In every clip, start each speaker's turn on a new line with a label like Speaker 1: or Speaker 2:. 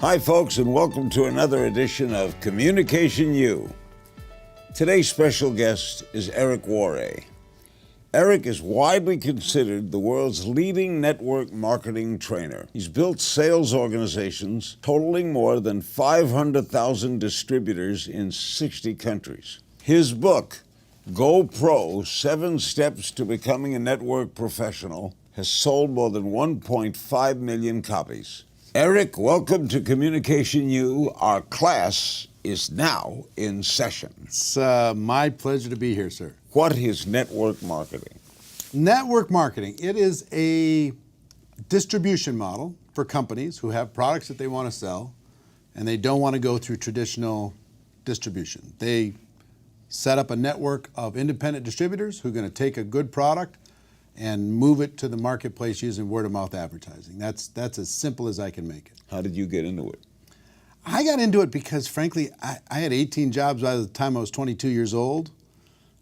Speaker 1: Hi, folks, and welcome to another edition of Communication U. Today's special guest is Eric Worre. Eric is widely considered the world's leading network marketing trainer. He's built sales organizations totaling more than 500,000 distributors in 60 countries. His book, Go Pro: 7 Steps to Becoming a Network Professional, has sold more than 1.5 million copies. Eric, welcome to Communication U. Our class is now in session.
Speaker 2: It's my pleasure to be here, sir.
Speaker 1: What is network marketing?
Speaker 2: Network marketing, it is a distribution model for companies who have products that they want to sell and they don't want to go through traditional distribution. They set up a network of independent distributors who are going to take a good product and move it to the marketplace using word-of-mouth advertising. That's as simple as I can make it.
Speaker 1: How did you get into it?
Speaker 2: I got into it because, frankly, I had 18 jobs by the time I was 22 years old.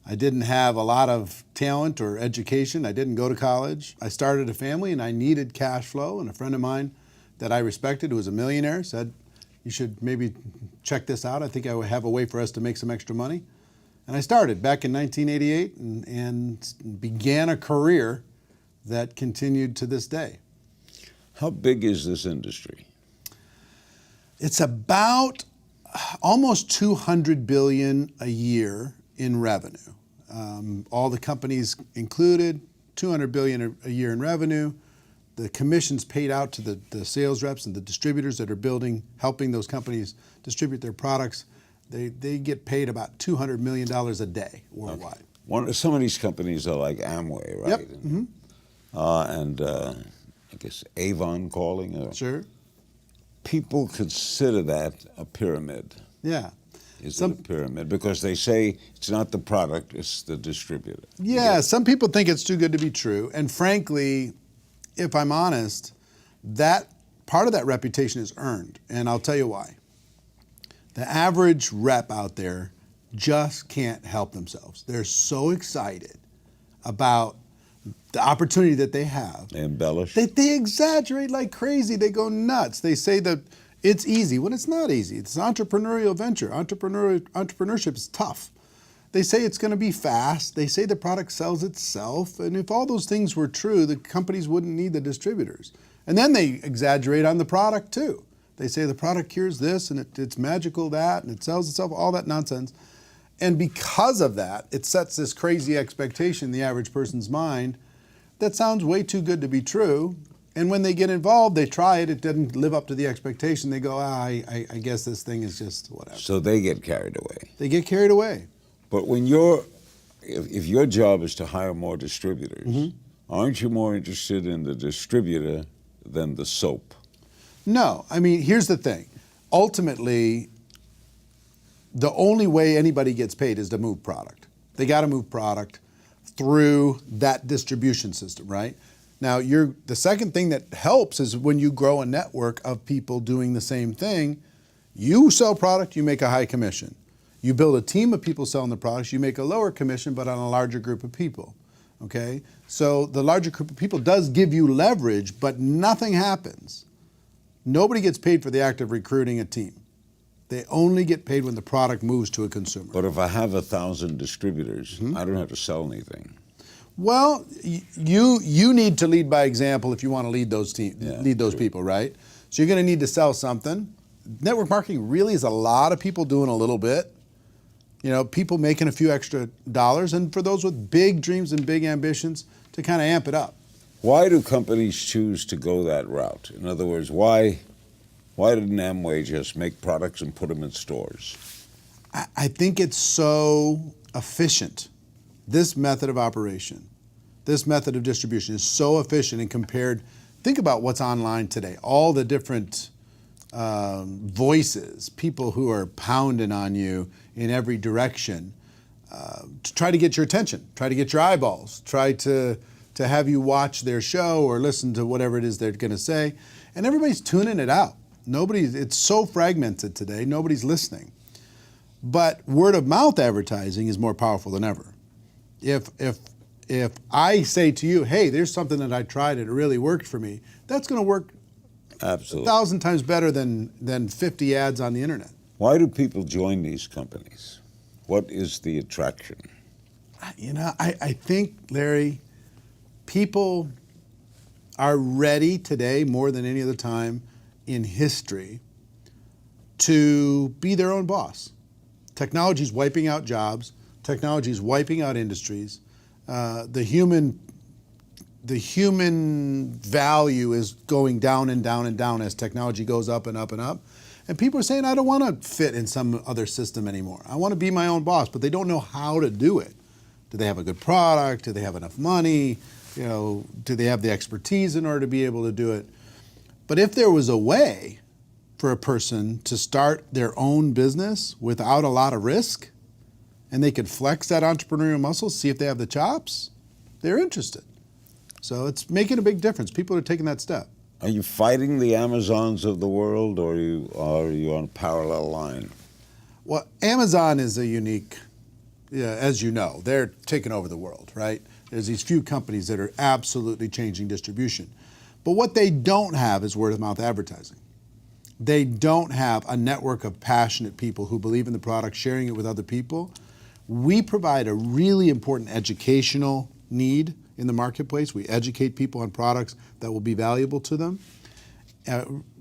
Speaker 2: I didn't have a lot of talent or education. I didn't go to college. I started a family and I needed cash flow, and a friend of mine that I respected, who was a millionaire, said, you should maybe check this out. I think I would have a way for us to make some extra money. And I started back in 1988 and began a career that continued to this day.
Speaker 1: How big is this industry?
Speaker 2: It's about almost $200 billion a year in revenue. All the companies included, $200 billion a year in revenue. The commissions paid out to the sales reps and the distributors that are helping those companies distribute their products. They get paid about $200 million a day worldwide.
Speaker 1: Okay. Some of these companies are like Amway, right?
Speaker 2: Yep.
Speaker 1: And I guess Avon calling.
Speaker 2: Sure.
Speaker 1: People consider that a pyramid.
Speaker 2: Yeah.
Speaker 1: Is it a pyramid? Because they say it's not the product, it's the distributor.
Speaker 2: Yeah, some people think it's too good to be true. And frankly, if I'm honest, that part of that reputation is earned. And I'll tell you why. The average rep out there just can't help themselves. They're so excited about the opportunity that they have.
Speaker 1: They embellish.
Speaker 2: They exaggerate like crazy. They go nuts. They say that it's easy when it's not easy. It's an entrepreneurial venture. Entrepreneurship is tough. They say it's going to be fast. They say the product sells itself. And if all those things were true, the companies wouldn't need the distributors. And then they exaggerate on the product too. They say the product cures this and it's magical that and it sells itself, all that nonsense. And because of that, it sets this crazy expectation in the average person's mind that sounds way too good to be true. And when they get involved, they try it, it doesn't live up to the expectation. They go, I guess this thing is just whatever.
Speaker 1: So they get carried away.
Speaker 2: They get carried away.
Speaker 1: But when if your job is to hire more distributors, aren't you more interested in the distributor than the soap?
Speaker 2: No, I mean, here's the thing. Ultimately, the only way anybody gets paid is to move product. They got to move product through that distribution system, right? Now, the second thing that helps is when you grow a network of people doing the same thing, you sell product, you make a high commission. You build a team of people selling the products, you make a lower commission, but on a larger group of people, okay? So the larger group of people does give you leverage, but nothing happens. Nobody gets paid for the act of recruiting a team. They only get paid when the product moves to a consumer.
Speaker 1: But if I have 1,000 distributors, I don't have to sell anything.
Speaker 2: Well, you need to lead by example if you want to lead those people, right? So you're going to need to sell something. Network marketing really is a lot of people doing a little bit. You know, people making a few extra dollars, and for those with big dreams and big ambitions, to kind of amp it up.
Speaker 1: Why do companies choose to go that route? In other words, why didn't Amway just make products and put them in stores?
Speaker 2: I think it's so efficient. This method of operation, this method of distribution is so efficient and compared. Think about what's online today. All the different voices, people who are pounding on you in every direction to try to get your attention, try to get your eyeballs, try to have you watch their show or listen to whatever it is they're going to say. And everybody's tuning it out. It's so fragmented today, nobody's listening. But word of mouth advertising is more powerful than ever. If I say to you, hey, there's something that I tried and it really worked for me, that's going to work
Speaker 1: Absolutely.
Speaker 2: 1,000 times better than 50 ads on the internet.
Speaker 1: Why do people join these companies? What is the attraction?
Speaker 2: You know, I think, Larry, people are ready today more than any other time in history to be their own boss. Technology is wiping out jobs. Technology is wiping out industries. The human value is going down and down and down as technology goes up and up and up. And people are saying, I don't want to fit in some other system anymore. I want to be my own boss, but they don't know how to do it. Do they have a good product? Do they have enough money? You know, do they have the expertise in order to be able to do it? But if there was a way for a person to start their own business without a lot of risk, and they could flex that entrepreneurial muscle, see if they have the chops, they're interested. So it's making a big difference. People are taking that step.
Speaker 1: Are you fighting the Amazons of the world, or are you on a parallel line?
Speaker 2: Well, Amazon is a unique, as you know, they're taking over the world, right? There's these few companies that are absolutely changing distribution. But what they don't have is word of mouth advertising. They don't have a network of passionate people who believe in the product, sharing it with other people. We provide a really important educational need in the marketplace. We educate people on products that will be valuable to them.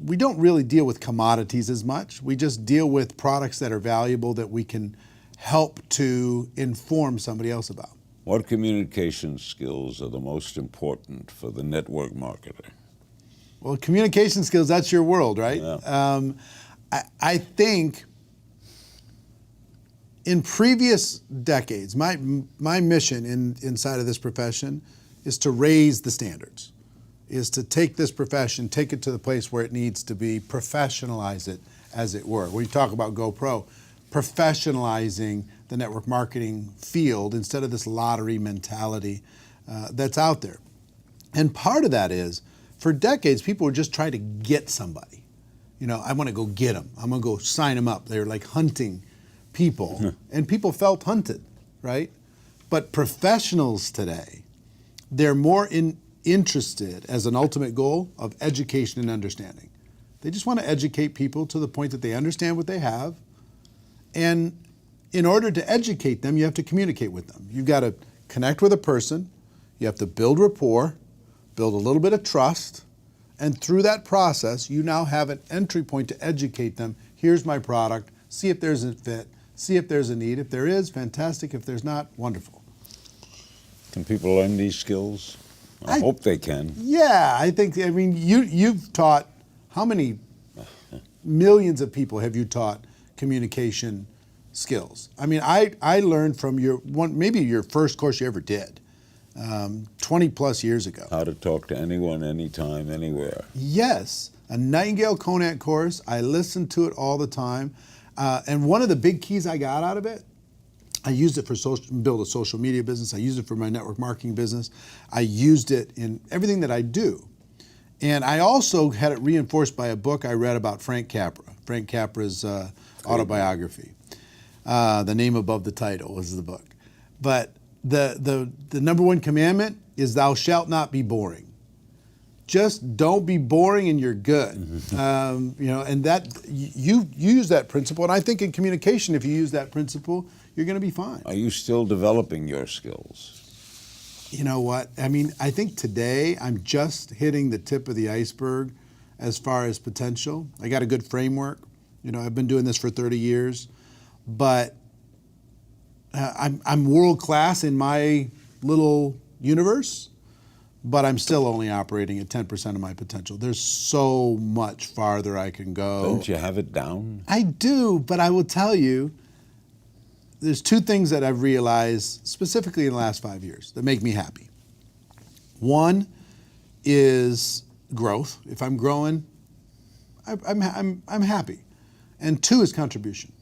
Speaker 2: We don't really deal with commodities as much. We just deal with products that are valuable that we can help to inform somebody else about.
Speaker 1: What communication skills are the most important for the network marketer?
Speaker 2: Well, communication skills, that's your world, right?
Speaker 1: Yeah.
Speaker 2: I think in previous decades, my mission inside of this profession is to raise the standards, is to take this profession, take it to the place where it needs to be, professionalize it, as it were. When you talk about GoPro, professionalizing the network marketing field instead of this lottery mentality that's out there. And part of that is, for decades, people were just trying to get somebody. You know, I want to go get them. I'm going to go sign them up. They're like hunting people. And people felt hunted, right? But professionals today, they're more interested as an ultimate goal of education and understanding. They just want to educate people to the point that they understand what they have. And in order to educate them, you have to communicate with them. You've got to connect with a person. You have to build rapport, build a little bit of trust. And through that process, you now have an entry point to educate them. Here's my product. See if there's a fit. See if there's a need. If there is, fantastic. If there's not, wonderful.
Speaker 1: Can people learn these skills? I hope they can.
Speaker 2: Yeah, I mean, you've taught, how many millions of people have you taught communication skills? I mean, I learned from maybe your first course you ever did, 20 plus years ago.
Speaker 1: How to talk to anyone, anytime, anywhere.
Speaker 2: Yes, a Nightingale Conant course. I listened to it all the time. And one of the big keys I got out of it, I used it for build a social media business. I used it for my network marketing business. I used it in everything that I do. And I also had it reinforced by a book I read about Frank Capra. Frank Capra's autobiography. The name above the title was the book. But the number one commandment is thou shalt not be boring. Just don't be boring and you're good. You know, and that you use that principle. And I think in communication, if you use that principle, you're going to be fine.
Speaker 1: Are you still developing your skills?
Speaker 2: You know what? I mean, I think today I'm just hitting the tip of the iceberg as far as potential. I got a good framework. You know, I've been doing this for 30 years, but I'm world class in my little universe, but I'm still only operating at 10% of my potential. There's so much farther I can go.
Speaker 1: Don't you have it down?
Speaker 2: I do, but I will tell you, there's two things that I've realized specifically in the last 5 years that make me happy. One is growth. If I'm growing, I'm happy. And two is contribution.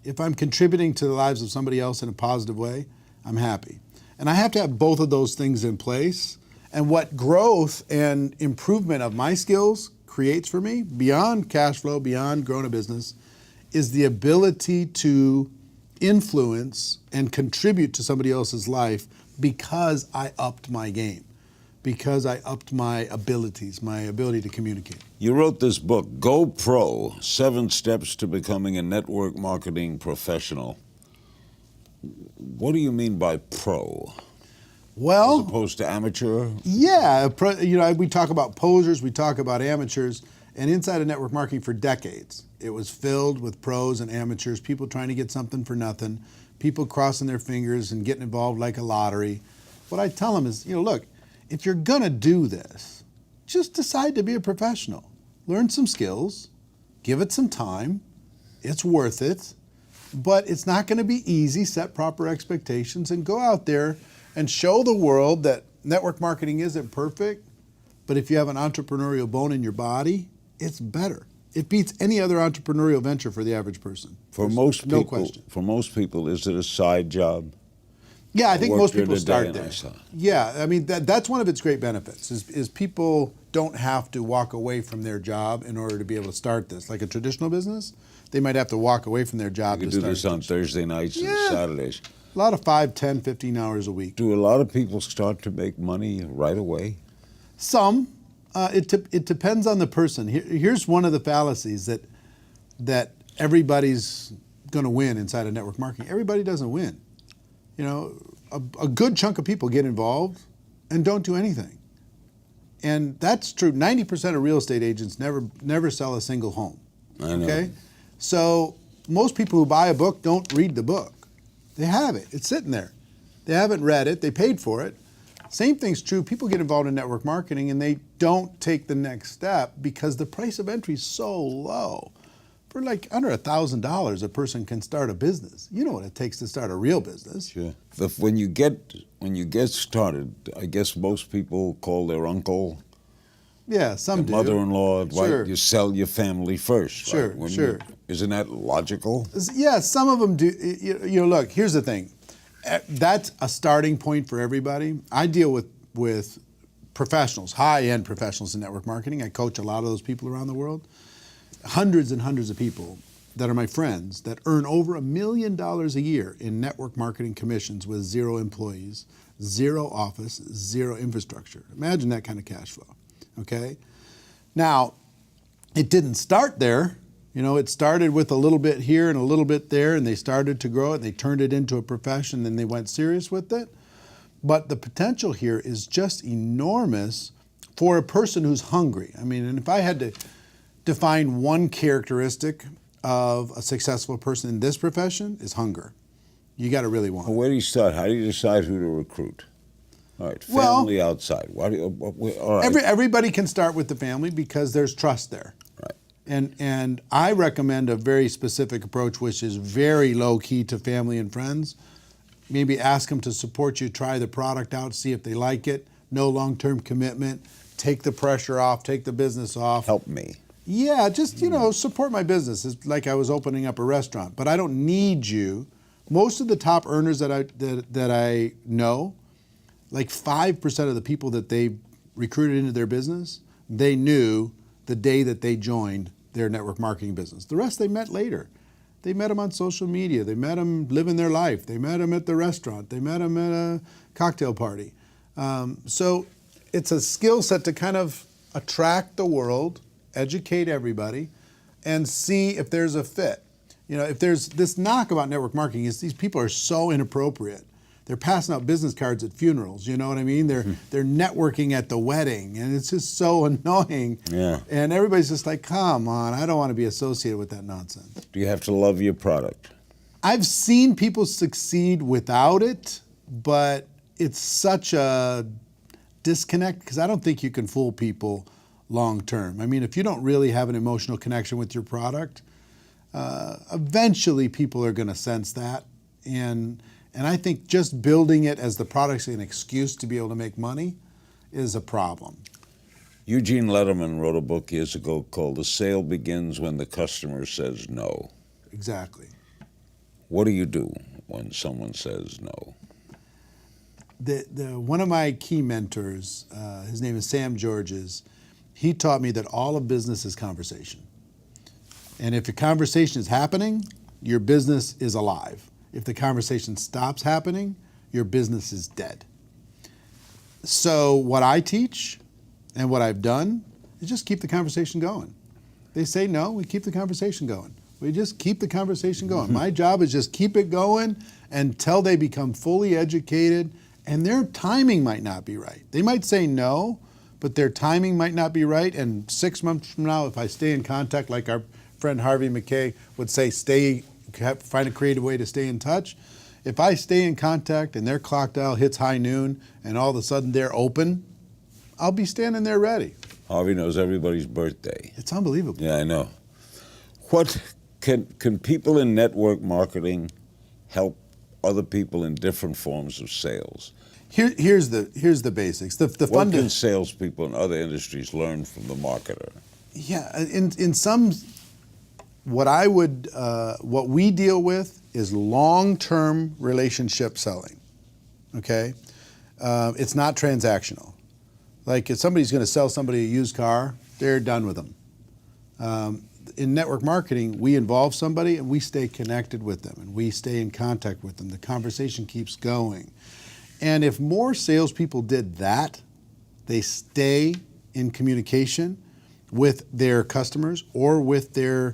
Speaker 2: If I'm contributing to the lives of somebody else in a positive way, I'm happy. And I have to have both of those things in place. And what growth and improvement of my skills creates for me, beyond cash flow, beyond growing a business, is the ability to influence and contribute to somebody else's life because I upped my game. because I upped my abilities, my ability to communicate.
Speaker 1: You wrote this book, Go Pro, 7 Steps to Becoming a Network Marketing Professional. What do you mean by pro?
Speaker 2: Well,
Speaker 1: As opposed to amateur?
Speaker 2: yeah, we talk about posers, we talk about amateurs, and inside of network marketing for decades, it was filled with pros and amateurs, people trying to get something for nothing, people crossing their fingers and getting involved like a lottery. What I tell them is, look, if you're gonna do this, just decide to be a professional. Learn some skills, give it some time, it's worth it, but it's not gonna be easy. Set proper expectations and go out there and show the world that network marketing isn't perfect, but if you have an entrepreneurial bone in your body, it's better. It beats any other entrepreneurial venture for the average person.
Speaker 1: For most people,
Speaker 2: no question.
Speaker 1: For most people, is it a side job?
Speaker 2: Yeah, I think
Speaker 1: worked
Speaker 2: most
Speaker 1: here
Speaker 2: people
Speaker 1: today
Speaker 2: start
Speaker 1: and I
Speaker 2: there.
Speaker 1: saw.
Speaker 2: Yeah, I mean that's one of its great benefits is people don't have to walk away from their job in order to be able to start this. Like a traditional business, they might have to walk away from their job
Speaker 1: You
Speaker 2: to
Speaker 1: could do
Speaker 2: start
Speaker 1: this on Thursday nights and
Speaker 2: Yeah.
Speaker 1: Saturdays.
Speaker 2: A lot of 5, 10, 15 hours a week.
Speaker 1: Do a lot of people start to make money right away?
Speaker 2: Some. It depends on the person. Here's one of the fallacies that everybody's going to win inside of network marketing. Everybody doesn't win. A good chunk of people get involved and don't do anything. And that's true. 90% of real estate agents never sell a single home.
Speaker 1: I know.
Speaker 2: Okay? So most people who buy a book don't read the book. They have it. It's sitting there. They haven't read it. They paid for it. Same thing's true. People get involved in network marketing and they don't take the next step because the price of entry is so low. For like under $1,000, a person can start a business. You know what it takes to start a real business.
Speaker 1: Sure. When you get started, I guess most people call their uncle,
Speaker 2: Yeah, some
Speaker 1: their
Speaker 2: do.
Speaker 1: mother-in-law,
Speaker 2: Sure.
Speaker 1: right? You sell your family first.
Speaker 2: Sure,
Speaker 1: right?
Speaker 2: sure.
Speaker 1: Isn't that logical?
Speaker 2: Yeah, some of them do. Look, here's the thing. That's a starting point for everybody. I deal with professionals, high-end professionals in network marketing. I coach a lot of those people around the world. Hundreds and hundreds of people that are my friends that earn over $1 million a year in network marketing commissions with 0 employees, 0 office, 0 infrastructure. Imagine that kind of cash flow, okay? Now, it didn't start there. It started with a little bit here and a little bit there, and they started to grow it. They turned it into a profession, and they went serious with it. But the potential here is just enormous for a person who's hungry. I mean, and if I had to define one characteristic of a successful person in this profession, is hunger. You got to really want it.
Speaker 1: Where do you start? How do you decide who to recruit? All right, family outside. Why do you, all right.
Speaker 2: Everybody can start with the family because there's trust there.
Speaker 1: Right.
Speaker 2: And I recommend a very specific approach, which is very low key to family and friends. Maybe ask them to support you, try the product out, see if they like it. No long-term commitment. Take the pressure off, take the business off.
Speaker 1: Help me.
Speaker 2: Yeah, just, support my business. It's like I was opening up a restaurant, but I don't need you. Most of the top earners that I know, like 5% of the people that they recruited into their business, they knew the day that they joined their network marketing business. The rest they met later. They met them on social media. They met them living their life. They met them at the restaurant. They met them at a cocktail party. So it's a skill set to kind of attract the world, educate everybody, and see if there's a fit. If there's this knock about network marketing is these people are so inappropriate. They're passing out business cards at funerals, you know what I mean? They're networking at the wedding, and it's just so annoying.
Speaker 1: Yeah.
Speaker 2: And everybody's just like, come on, I don't want to be associated with that nonsense.
Speaker 1: Do you have to love your product?
Speaker 2: I've seen people succeed without it, but it's such a disconnect because I don't think you can fool people long term. I mean, if you don't really have an emotional connection with your product, eventually people are going to sense that. And I think just building it as the product's an excuse to be able to make money is a problem.
Speaker 1: Eugene Lederman wrote a book years ago called The Sale Begins When the Customer Says No.
Speaker 2: Exactly.
Speaker 1: What do you do when someone says no?
Speaker 2: One of my key mentors, his name is Sam Georges, he taught me that all of business is conversation. And if a conversation is happening, your business is alive. If the conversation stops happening, your business is dead. So what I teach and what I've done is just keep the conversation going. They say no, we keep the conversation going. We just keep the conversation going. My job is just keep it going until they become fully educated, and their timing might not be right. They might say no, but their timing might not be right. And 6 months from now, if I stay in contact, like our friend Harvey McKay would say, find a creative way to stay in touch. If I stay in contact and their clock dial hits high noon and all of a sudden they're open, I'll be standing there ready.
Speaker 1: Harvey knows everybody's birthday.
Speaker 2: It's unbelievable.
Speaker 1: Yeah, I know. What can people in network marketing help other people in different forms of sales?
Speaker 2: Here's the basics.
Speaker 1: What can salespeople in other industries learn from the marketer?
Speaker 2: Yeah, in some, what we deal with is long-term relationship selling. Okay, it's not transactional. Like if somebody's going to sell somebody a used car, they're done with them. In network marketing, we involve somebody and we stay connected with them and we stay in contact with them. The conversation keeps going. And if more salespeople did that, they stay in communication with their customers or with their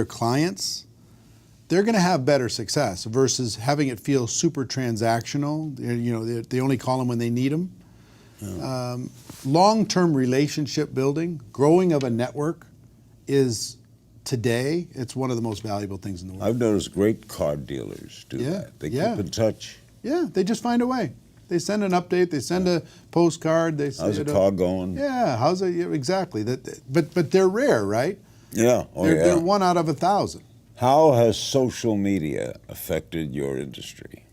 Speaker 2: clients, they're going to have better success versus having it feel super transactional. You know, they only call them when they need them. Yeah. Long-term relationship building, growing of a network is today, it's one of the most valuable things in the world.
Speaker 1: I've noticed great car dealers do that. They keep in touch.
Speaker 2: Yeah, they just find a way. They send an update. They send a postcard. They say,
Speaker 1: how's the car going?
Speaker 2: Yeah, how's it? Yeah, exactly. But they're rare, right?
Speaker 1: Yeah.
Speaker 2: They're 1 out of 1,000.
Speaker 1: How has social media affected your industry?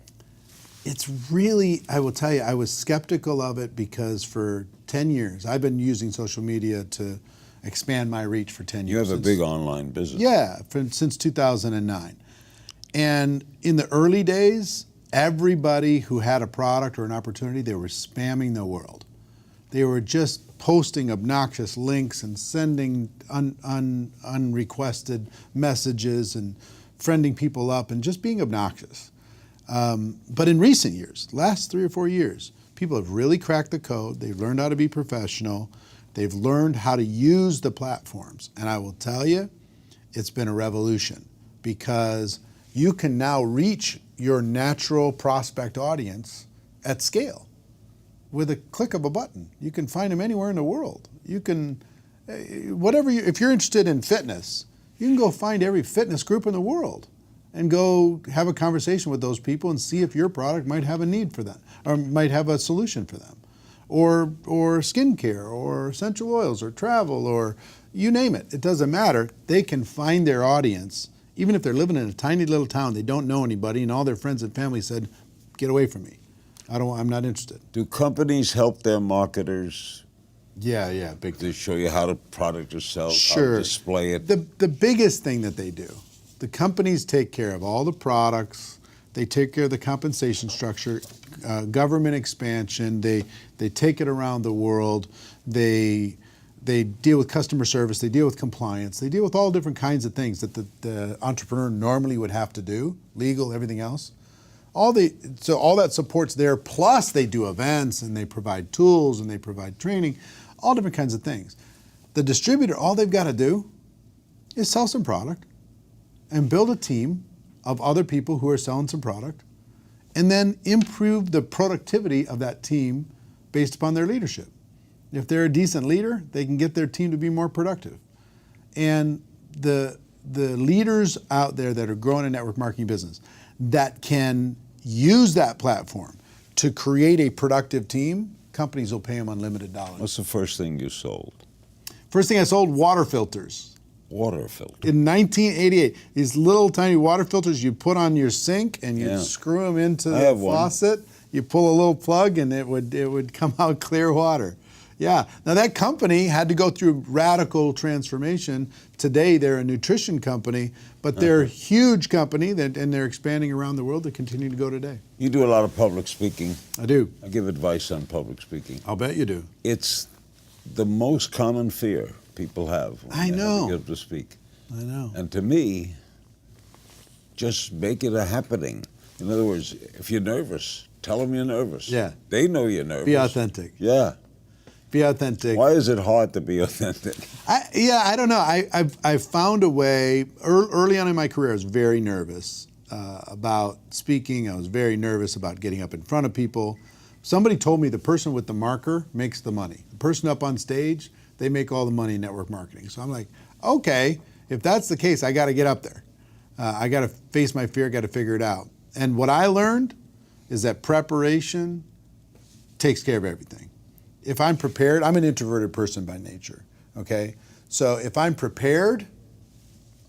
Speaker 2: It's really, I will tell you, I was skeptical of it because for 10 years, I've been using social media to expand my reach for 10 years.
Speaker 1: You have a big online business.
Speaker 2: Yeah, since 2009. And in the early days, everybody who had a product or an opportunity, they were spamming the world. They were just posting obnoxious links and sending unrequested messages and friending people up and just being obnoxious. But in recent years, last 3 or 4 years, people have really cracked the code. They've learned how to be professional. They've learned how to use the platforms. And I will tell you, it's been a revolution because you can now reach your natural prospect audience at scale with a click of a button. You can find them anywhere in the world. You can, if you're interested in fitness, you can go find every fitness group in the world and go have a conversation with those people and see if your product might have a need for them or might have a solution for them. Or skincare or essential oils or travel or you name it. It doesn't matter. They can find their audience. Even if they're living in a tiny little town, they don't know anybody, and all their friends and family said, "Get away from me. I'm not interested."
Speaker 1: Do companies help their marketers?
Speaker 2: Yeah, big.
Speaker 1: To show you how the product is sold,
Speaker 2: sure.
Speaker 1: How to display it.
Speaker 2: The biggest thing that they do, the companies take care of all the products. They take care of the compensation structure, government expansion. They take it around the world. They deal with customer service. They deal with compliance. They deal with all different kinds of things that the entrepreneur normally would have to do, legal, everything else. So all that support's there. Plus, they do events and they provide tools and they provide training, all different kinds of things. The distributor, all they've got to do is sell some product and build a team of other people who are selling some product, and then improve the productivity of that team based upon their leadership. If they're a decent leader, they can get their team to be more productive. And the leaders out there that are growing a network marketing business that can use that platform to create a productive team, companies will pay them unlimited dollars.
Speaker 1: What's the first thing you sold?
Speaker 2: First thing I sold, water filters.
Speaker 1: Water filter.
Speaker 2: In 1988, these little tiny water filters you put on your sink and you screw them into the faucet. You pull a little plug and it would come out clear water. Yeah. Now that company had to go through radical transformation. Today they're a nutrition company, but they're a huge company and they're expanding around the world. They continue to go today.
Speaker 1: You do a lot of public speaking.
Speaker 2: I do.
Speaker 1: I give advice on public speaking.
Speaker 2: I'll bet you do.
Speaker 1: It's the most common fear people have when
Speaker 2: I know.
Speaker 1: they get up to speak.
Speaker 2: I know.
Speaker 1: And to me, just make it a happening. In other words, if you're nervous, Tell them you're nervous.
Speaker 2: Yeah.
Speaker 1: They know you're nervous.
Speaker 2: Be authentic.
Speaker 1: Yeah.
Speaker 2: Be authentic.
Speaker 1: Why is it hard to be authentic?
Speaker 2: I don't know. I've found a way. Early on in my career, I was very nervous about speaking. I was very nervous about getting up in front of people. Somebody told me the person with the marker makes the money. The person up on stage, they make all the money in network marketing. So I'm like, okay, if that's the case, I got to get up there. I got to face my fear, got to figure it out. And what I learned is that preparation takes care of everything. If I'm prepared, I'm an introverted person by nature, okay? So if I'm prepared,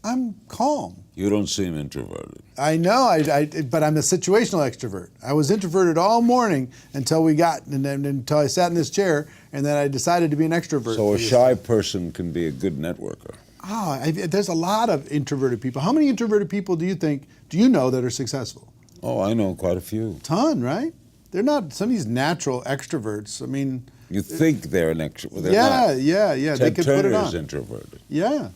Speaker 2: I'm calm.
Speaker 1: You don't seem introverted.
Speaker 2: I know, but I'm a situational extrovert. I was introverted all morning until until I sat in this chair, and then I decided to be an extrovert.
Speaker 1: So a shy person can be a good networker.
Speaker 2: There's a lot of introverted people. How many introverted people do you know that are successful?
Speaker 1: Oh, I know quite a few.
Speaker 2: Ton, right? They're not some of these natural extroverts. I mean,
Speaker 1: you think they're an extrovert. They're not.
Speaker 2: Yeah.
Speaker 1: Ted
Speaker 2: They could
Speaker 1: Turner
Speaker 2: put it on.
Speaker 1: is introverted.
Speaker 2: Yeah.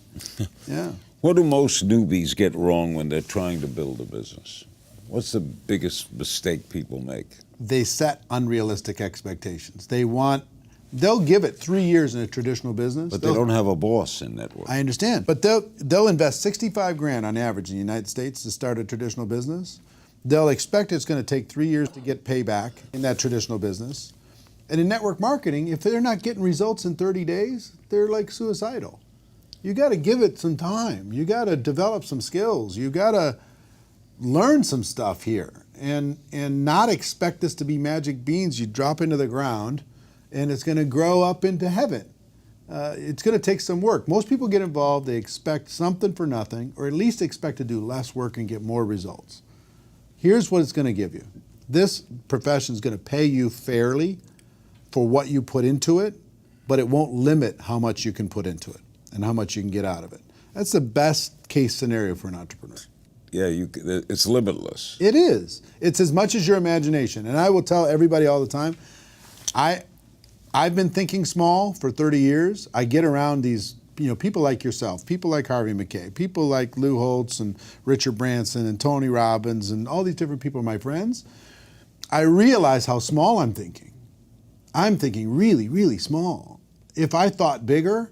Speaker 1: What do most newbies get wrong when they're trying to build a business? What's the biggest mistake people make?
Speaker 2: They set unrealistic expectations. They'll give it 3 years in a traditional business.
Speaker 1: But they don't have a boss in network.
Speaker 2: I understand. But they'll invest 65 grand on average in the United States to start a traditional business. They'll expect it's going to take 3 years to get payback in that traditional business. And in network marketing, if they're not getting results in 30 days, they're like suicidal. You got to give it some time. You got to develop some skills. You got to learn some stuff here and not expect this to be magic beans you drop into the ground and it's going to grow up into heaven. It's going to take some work. Most people get involved, they expect something for nothing, or at least expect to do less work and get more results. Here's what it's going to give you. This profession is going to pay you fairly for what you put into it, but it won't limit how much you can put into it and how much you can get out of it. That's the best case scenario for an entrepreneur.
Speaker 1: Yeah, it's limitless.
Speaker 2: It is. It's as much as your imagination. And I will tell everybody all the time, I've been thinking small for 30 years. I get around these people like yourself, people like Harvey McKay, people like Lou Holtz and Richard Branson and Tony Robbins and all these different people are my friends. I realize how small I'm thinking. I'm thinking really, really small. If I thought bigger,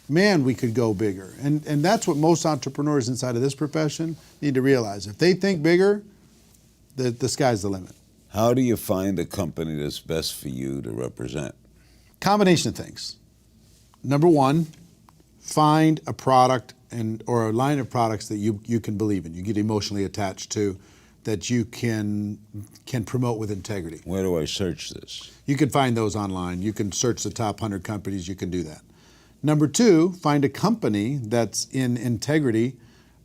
Speaker 2: man, we could go bigger. And that's what most entrepreneurs inside of this profession need to realize. If they think bigger, the sky's the limit.
Speaker 1: How do you find a company that's best for you to represent?
Speaker 2: Combination of things. Number one, find a product or a line of products that you can believe in, you get emotionally attached to, that you can promote with integrity.
Speaker 1: Where do I search this?
Speaker 2: You can find those online. You can search the top 100 companies. You can do that. Number two, find a company that's in integrity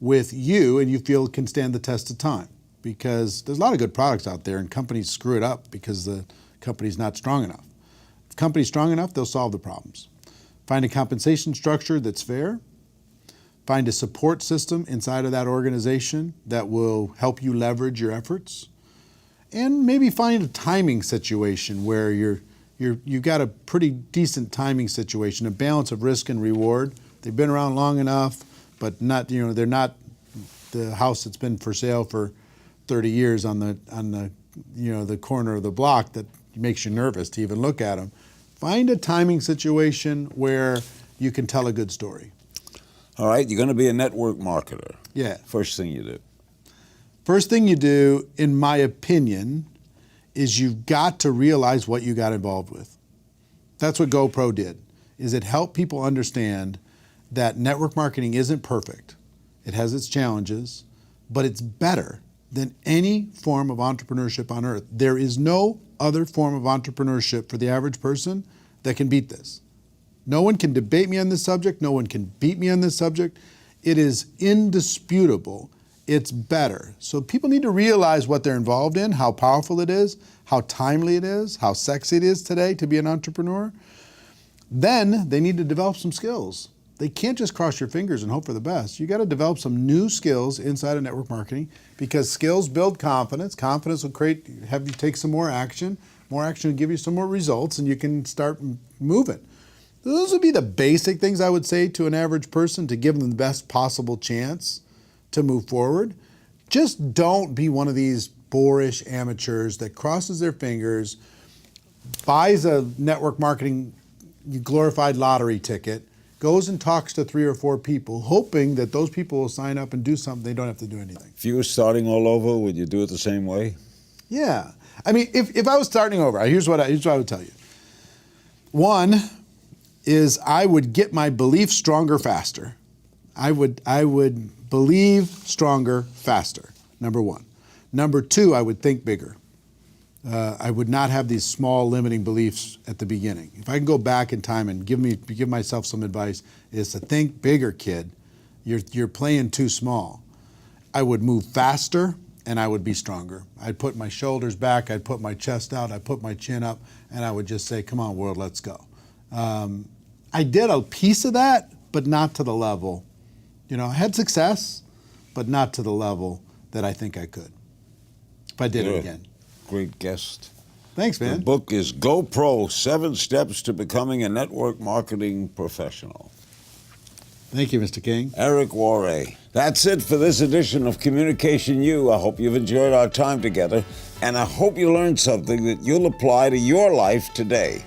Speaker 2: with you and you feel can stand the test of time. Because there's a lot of good products out there and companies screw it up because the company's not strong enough. If the company's strong enough, they'll solve the problems. Find a compensation structure that's fair. Find a support system inside of that organization that will help you leverage your efforts. And maybe find a timing situation where you've got a pretty decent timing situation, a balance of risk and reward. They've been around long enough, but not, they're not the house that's been for sale for 30 years on the corner of the block that makes you nervous to even look at them. Find a timing situation where you can tell a good story.
Speaker 1: All right, you're going to be a network marketer.
Speaker 2: Yeah.
Speaker 1: First thing you do.
Speaker 2: First thing you do, in my opinion, is you've got to realize what you got involved with. That's what GoPro did, is it helped people understand that network marketing isn't perfect. It has its challenges, but it's better than any form of entrepreneurship on earth. There is no other form of entrepreneurship for the average person that can beat this. No one can debate me on this subject. No one can beat me on this subject. It is indisputable. It's better. So people need to realize what they're involved in, how powerful it is, how timely it is, how sexy it is today to be an entrepreneur. Then they need to develop some skills. They can't just cross your fingers and hope for the best. You got to develop some new skills inside of network marketing because skills build confidence. Confidence will have you take some more action. More action will give you some more results and you can start moving. Those would be the basic things I would say to an average person to give them the best possible chance to move forward. Just don't be one of these boorish amateurs that crosses their fingers, buys a network marketing glorified lottery ticket, goes and talks to 3 or 4 people, hoping that those people will sign up and do something. They don't have to do anything.
Speaker 1: If you were starting all over, would you do it the same way?
Speaker 2: Yeah. I mean, if I was starting over, here's what I would tell you. One is I would get my belief stronger faster. I would believe stronger faster, number one. Number two, I would think bigger. I would not have these small limiting beliefs at the beginning. If I can go back in time and give myself some advice, is to think bigger, kid. You're playing too small. I would move faster and I would be stronger. I'd put my shoulders back, I'd put my chest out, I'd put my chin up, and I would just say, come on, world, let's go. I did a piece of that, but not to the level. You know, I had success, but not to the level that I think I could if I did it again.
Speaker 1: Great guest.
Speaker 2: Thanks, man.
Speaker 1: The book is Go Pro, 7 Steps to Becoming a Network Marketing Professional.
Speaker 2: Thank you, Mr. King.
Speaker 1: Eric Worre. That's it for this edition of Communication U. I hope you've enjoyed our time together, and I hope you learned something that you'll apply to your life today.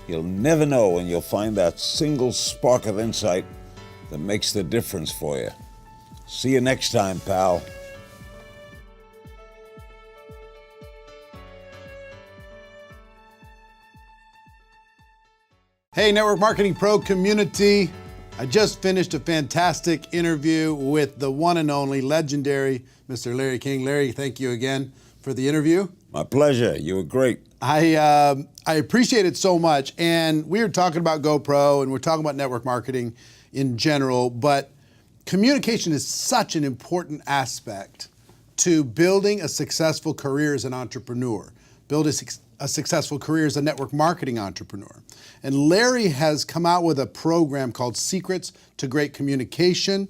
Speaker 1: You'll never know when you'll find that single spark of insight that makes the difference for you. See you next time, pal.
Speaker 2: Hey, Network Marketing Pro community. I just finished a fantastic interview with the one and only legendary Mr. Larry King. Larry, thank you again for the interview.
Speaker 1: My pleasure. You were great.
Speaker 2: I appreciate it so much. And we were talking about GoPro and we're talking about network marketing in general, but communication is such an important aspect to building a successful career as an entrepreneur, build a successful career as a network marketing entrepreneur. And Larry has come out with a program called Secrets to Great Communication.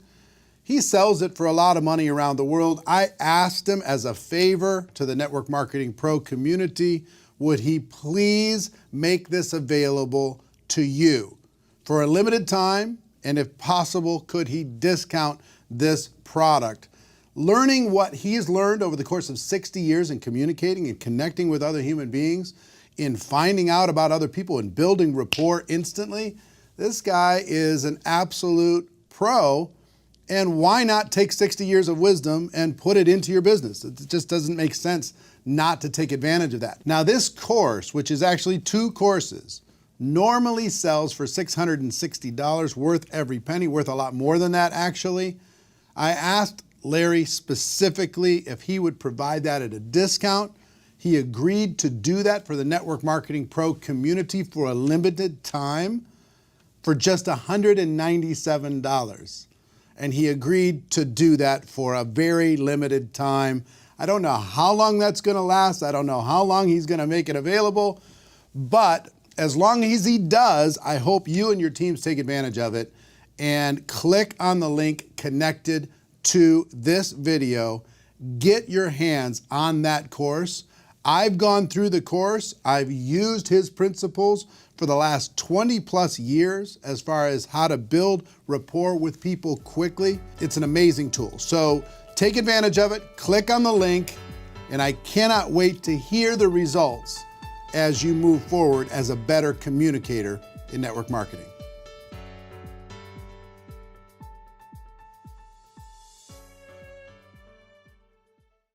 Speaker 2: He sells it for a lot of money around the world. I asked him as a favor to the Network Marketing Pro community, would he please make this available to you for a limited time? And if possible, could he discount this product? Learning what he's learned over the course of 60 years in communicating and connecting with other human beings, in finding out about other people and building rapport instantly, this guy is an absolute pro. And why not take 60 years of wisdom and put it into your business? It just doesn't make sense not to take advantage of that. Now, this course, which is actually 2 courses, normally sells for $660, worth every penny, worth a lot more than that, actually. I asked Larry specifically if he would provide that at a discount. He agreed to do that for the Network Marketing Pro community for a limited time for just $197. And he agreed to do that for a very limited time. I don't know how long that's going to last. I don't know how long he's going to make it available. But as long as he does, I hope you and your teams take advantage of it and click on the link connected to this video. Get your hands on that course. I've gone through the course. I've used his principles for the last 20 plus years as far as how to build rapport with people quickly. It's an amazing tool. So take advantage of it, click on the link, and I cannot wait to hear the results as you move forward as a better communicator in network marketing.